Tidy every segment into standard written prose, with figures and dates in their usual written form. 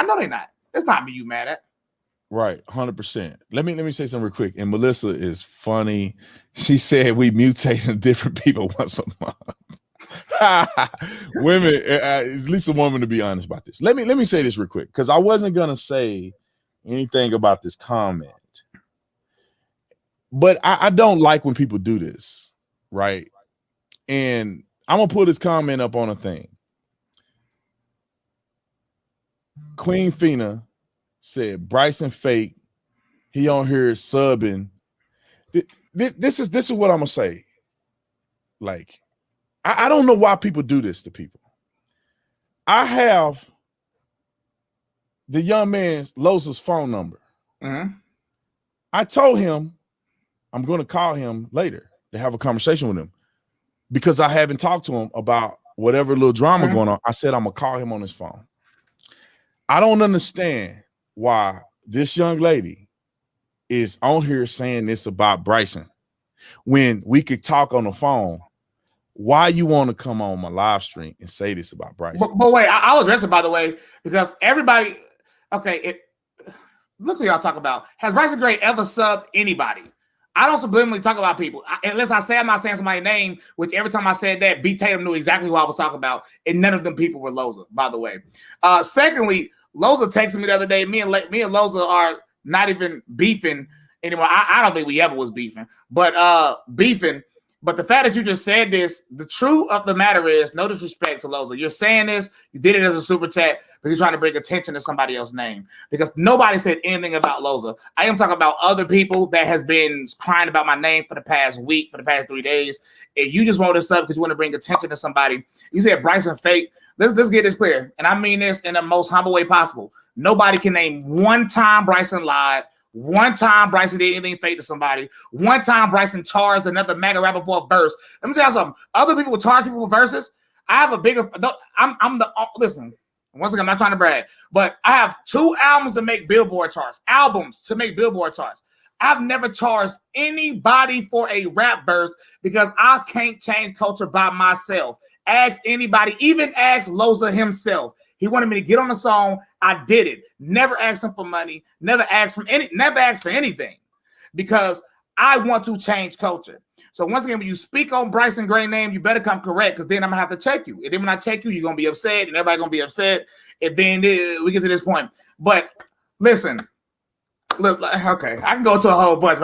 No, they're not. It's not me you mad at. Right, 100%. Let me say something real quick. And Melissa is funny. She said we mutating different people once a month. Women, at least a woman to be honest about this. Let me say this real quick because I wasn't gonna say anything about this comment, but I don't like when people do this, right? And I'm gonna put this comment up on a thing. Queen Fina said Bryson fake. He on here subbing. This is what I'm gonna say. Like, I don't know why people do this to people. I have the young man's Loza's phone number. Mm-hmm. I told him I'm gonna call him later to have a conversation with him because I haven't talked to him about whatever little drama going on. I said I'm gonna call him on his phone. I don't understand why this young lady is on here saying this about Bryson when we could talk on the phone. Why you want to come on my live stream and say this about Bryson? But wait, I'll address it, by the way, because everybody, okay, look what y'all talk about. Has Bryson Gray ever subbed anybody? I don't subliminally talk about people. Unless I say I'm not saying somebody's name, which every time I said that, B. Tatum knew exactly who I was talking about, and none of them people were Loza, by the way. Secondly, Loza texted me the other day. Me and Loza are not even beefing anymore. I don't think we ever was beefing, but beefing. But the fact that you just said this, the truth of the matter is, no disrespect to Loza. You're saying this, you did it as a super chat, but you're trying to bring attention to somebody else's name because nobody said anything about Loza. I am talking about other people that has been crying about my name for the past week, for the past 3 days. And you just wrote this up because you want to bring attention to somebody. You said Bryson fake. Let's get this clear. And I mean this in the most humble way possible. Nobody can name one time Bryson lied. One time Bryson did anything fake to somebody. One time Bryson charged another mega rapper for a verse. Let me tell you something. Other people will charge people for verses. I have a bigger. Listen. Once again, I'm not trying to brag, but I have 2 albums to make Billboard charts. Albums to make Billboard charts. I've never charged anybody for a rap verse because I can't change culture by myself. Ask anybody, even ask Loza himself. He wanted me to get on the song. I did it. Never asked him for money. Never asked for anything because I want to change culture. So once again, when you speak on Bryson Gray name, you better come correct because then I'm gonna have to check you. And then when I check you, you're gonna be upset, and everybody's gonna be upset. And then we get to this point. But listen, look, okay, I can go to a whole bunch.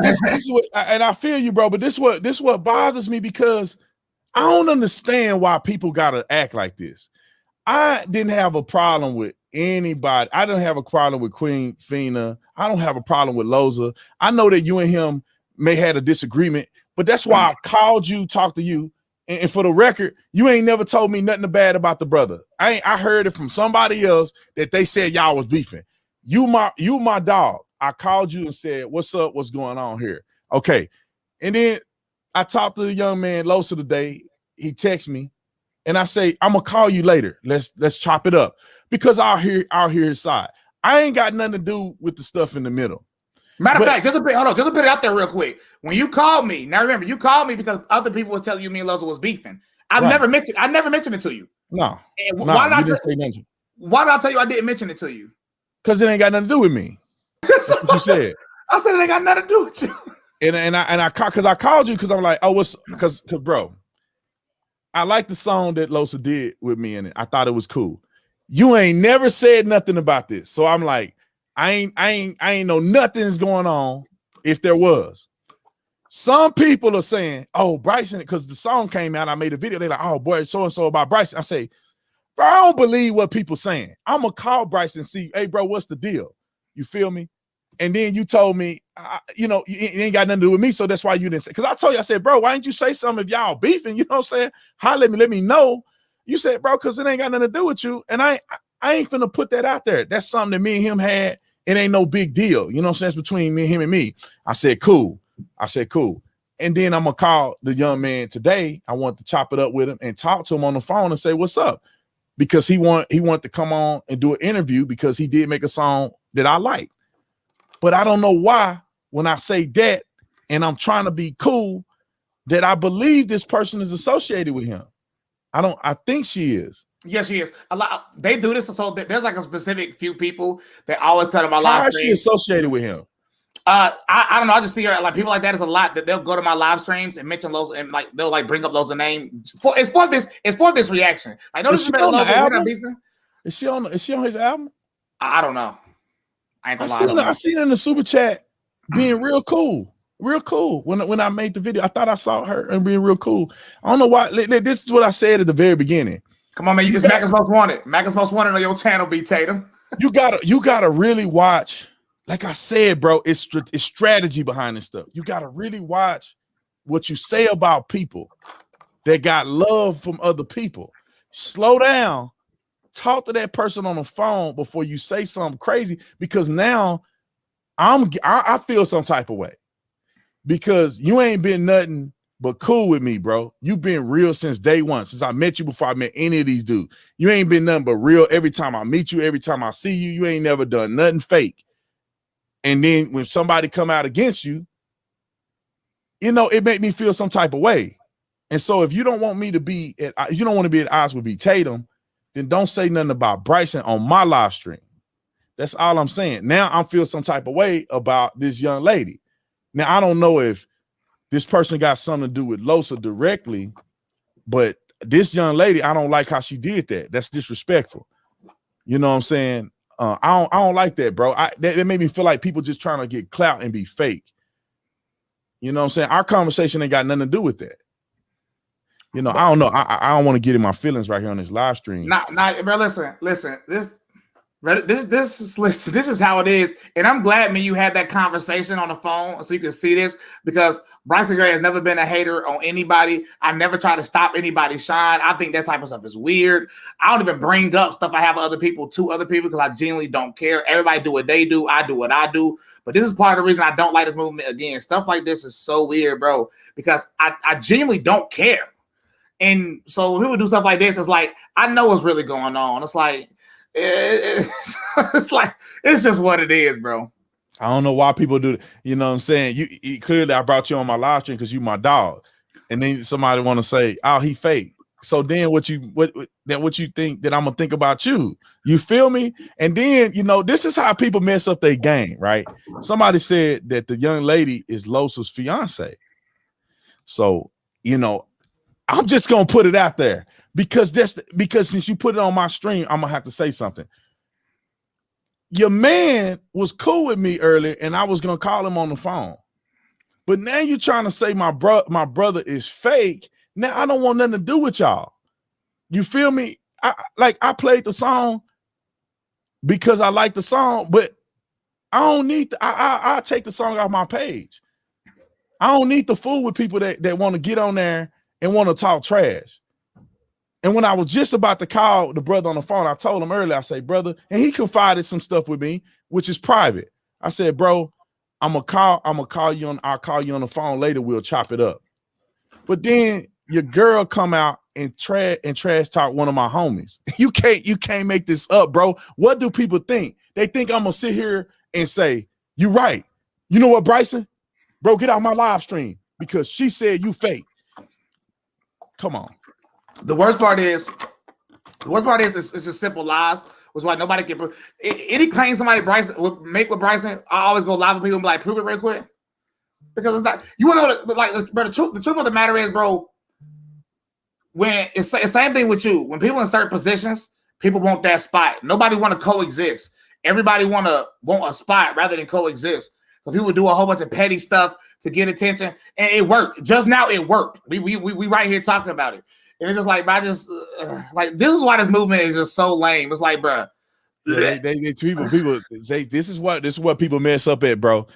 This is what, and I feel you, bro. But this what bothers me because I don't understand why people gotta act like this. I didn't have a problem with anybody. I didn't have a problem with Queen Fina. I don't have a problem with Loza. I know that you and him may had a disagreement, but that's why I called you, talked to you. And for the record, you ain't never told me nothing bad about the brother. I heard it from somebody else that they said y'all was beefing. You my dog. I called you and said, what's up? What's going on here? Okay. And then I talked to the young man Loza today. He texts me. And I say, I'm gonna call you later. Let's chop it up because I'll hear his side. I ain't got nothing to do with the stuff in the middle. Matter of fact, just to put it out there real quick. When you called me, now remember, you called me because other people was telling you me and Loza was beefing. I never mentioned it to you. No. Why did I tell you I didn't mention it to you? Because it ain't got nothing to do with me. That's what you said. I said it ain't got nothing to do with you. And I called you because I'm like, oh, because bro. I like the song that Loza did with me in it. I thought it was cool. You ain't never said nothing about this. So I'm like, I ain't know nothing's going on if there was. Some people are saying, oh, Bryson, because the song came out, I made a video. They're like, oh boy, so-and-so about Bryson. I say, bro, I don't believe what people saying. I'm gonna call Bryson and see, hey, bro, what's the deal? You feel me? And then you told me, it ain't got nothing to do with me, so that's why you didn't say. Because I told you, I said, bro, why didn't you say something if y'all beefing? You know what I'm saying? Let me know. You said, bro, because it ain't got nothing to do with you. And I ain't finna put that out there. That's something that me and him had. It ain't no big deal. You know what I'm saying? It's between him and me. I said, cool. And then I'm gonna call the young man today. I want to chop it up with him and talk to him on the phone and say, what's up? Because he want to come on and do an interview because he did make a song that I like. But I don't know why when I say that and I'm trying to be cool that I believe this person is associated with him. I think she is. Yeah, she is. A lot. They do this, so there's like a specific few people that always cut on my How live is she stream. associated with him? I don't know. I just see her like people like that is a lot that they'll go to my live streams and mention Loza and like they'll like bring up Loza name for it's for this reaction. I know Is this she is on the Loza. We're not album? beefing. Is she on his album? I don't know. I ain't gonna lie. I seen her in the super chat being real cool. Real cool. When I made the video, I thought I saw her and being real cool. I don't know why. This is what I said at the very beginning. Come on, man. It's Mac's Most Wanted. Mac's Most Wanted on your channel, B. Tatum. You gotta really watch. Like I said, bro, it's strategy behind this stuff. You gotta really watch what you say about people that got love from other people. Slow down. Talk to that person on the phone before you say something crazy, because now I feel some type of way because you ain't been nothing but cool with me, bro. You've been real since day one, since I met you before I met any of these dudes. You ain't been nothing but real every time I meet you, every time I see you. You ain't never done nothing fake. And then when somebody come out against you, you know, it made me feel some type of way. And so if you don't want me to be at, you don't want to be at odds with B. Tatum, then don't say nothing about Bryson on my live stream. That's all I'm saying. Now I feel some type of way about this young lady. Now, I don't know if this person got something to do with Loza directly, but this young lady, I don't like how she did that. That's disrespectful. You know what I'm saying? I don't like that, bro. That made me feel like people just trying to get clout and be fake. You know what I'm saying? Our conversation ain't got nothing to do with that. You know, I don't know. I don't want to get in my feelings right here on this live stream. Bro, listen. This is how it is, and I'm glad, man, you had that conversation on the phone so you can see this, because Bryson Gray has never been a hater on anybody. I never try to stop anybody's shine. I think that type of stuff is weird. I don't even bring up stuff I have to other people because I genuinely don't care. Everybody do what they do. I do what I do. But this is part of the reason I don't like this movement. Again, stuff like this is so weird, bro, because I genuinely don't care. And so when people do stuff like this, it's like, I know what's really going on. It's like, it's just what it is, bro. I don't know why people do it. You know what I'm saying? You clearly I brought you on my live stream because you my dog. And then somebody want to say, oh, he fake. So then what you think that I'm gonna think about you? You feel me? And then, you know, this is how people mess up their game, right? Somebody said that the young lady is Loza's fiance. So, you know, I'm just gonna put it out there because since you put it on my stream, I'm gonna have to say something. Your man was cool with me earlier, and I was gonna call him on the phone. But now you're trying to say my brother is fake. Now I don't want nothing to do with y'all. You feel me? I played the song because I like the song, but I don't need I take the song off my page. I don't need to fool with people that want to get on there and want to talk trash. And when I was just about to call the brother on the phone, I told him earlier, I say, brother, and he confided some stuff with me, which is private. I said, bro, I'll call you on the phone later. We'll chop it up. But then your girl come out and trash talk one of my homies. You can't make this up, bro. What do people think? They think I'm gonna sit here and say, you right. You know what, Bryson? Bro, get out my live stream because she said you fake. Come on. The worst part is it's just simple lies, which is why nobody can. Any claim somebody Bryson would make with Bryson, I always go live with people and be like, prove it real quick. Because it's not, you want to know, like, bro, the truth of the matter is, bro, when it's the same thing with you. When people in certain positions, people want that spot. Nobody want to coexist. Everybody want a spot rather than coexist. So people do a whole bunch of petty stuff to get attention, and it worked. Just now, it worked. We right here talking about it, and it's just like, I just like this is why this movement is just so lame. It's like, bro, people say this is what people mess up at, bro.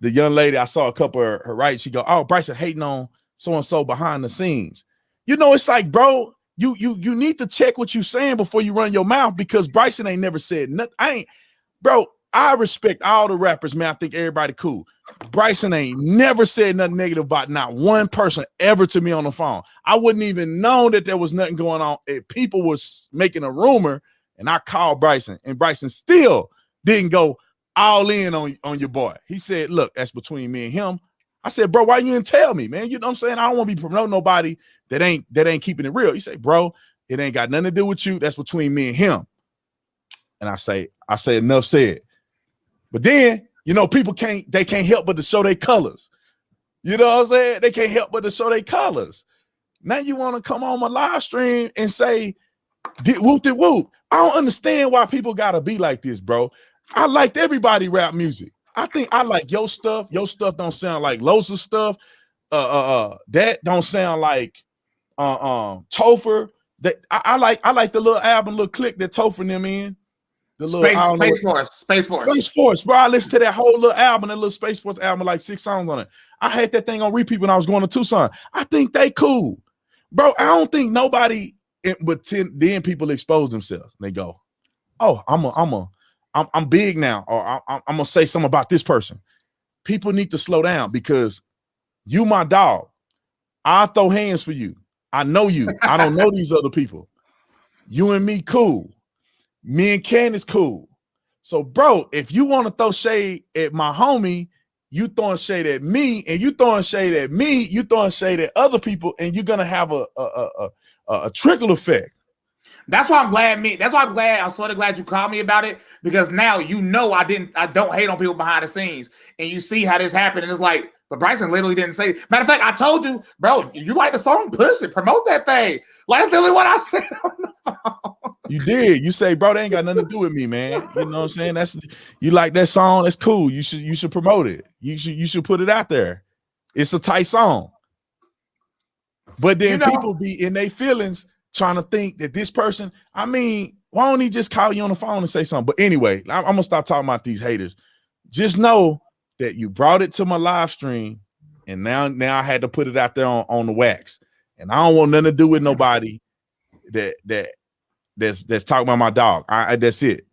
The young lady, I saw a couple of her right. She go, oh, Bryson hating on so and so behind the scenes. You know, it's like, bro, you need to check what you saying before you run your mouth, because Bryson ain't never said nothing. Bro, I respect all the rappers, man. I think everybody cool. Bryson ain't never said nothing negative about not one person ever to me on the phone. I wouldn't even know that there was nothing going on if people was making a rumor and I called Bryson, and Bryson still didn't go all in on your boy. He said, look, that's between me and him. I said, bro, why you didn't tell me, man? You know what I'm saying? I don't want to be promoting nobody that ain't keeping it real. You say, bro, It ain't got nothing to do with you. That's between me and him. And I say enough said. But then, you know, people can't help but to show their colors. You know what I'm saying? They can't help but to show their colors. Now you want to come on my live stream and say, whoop de whoop. I don't understand why people gotta be like this, bro. I liked everybody rap music. I think I like your stuff. Your stuff don't sound like Loza stuff. That don't sound like Topher. That I like the little album, little click that Topher and them in. The little Space Force, bro. I listened to that whole little album, that little Space Force album, like 6 songs on it. I had that thing on repeat when I was going to Tucson. I think they cool, bro. I don't think nobody, but then people expose themselves. They go, "Oh, I'm big now," or I'm gonna say something about this person. People need to slow down because you my dog. I'll throw hands for you. I know you. I don't know these other people. You and me cool. Me and Ken is cool. So, bro, if you want to throw shade at my homie, you throwing shade at me, and you throwing shade at me, you throwing shade at other people, and you're gonna have a trickle effect. That's why I'm glad. I'm sort of glad you called me about it, because now you know I don't hate on people behind the scenes, and you see how this happened, and it's like, but Bryson literally didn't say. Matter of fact, I told you, bro, you like the song, push it, promote that thing. Like, that's literally what I said on the phone. You did. You say, bro, they ain't got nothing to do with me, man. You know what I'm saying? That's, you like that song, that's cool. You should promote it. You should put it out there. It's a tight song. But then people be in their feelings trying to think that this person, I mean, why don't he just call you on the phone and say something? But anyway, I'm gonna stop talking about these haters. Just know that you brought it to my live stream, and now I had to put it out there on the wax. And I don't want nothing to do with nobody that's talking about my dog. That's it.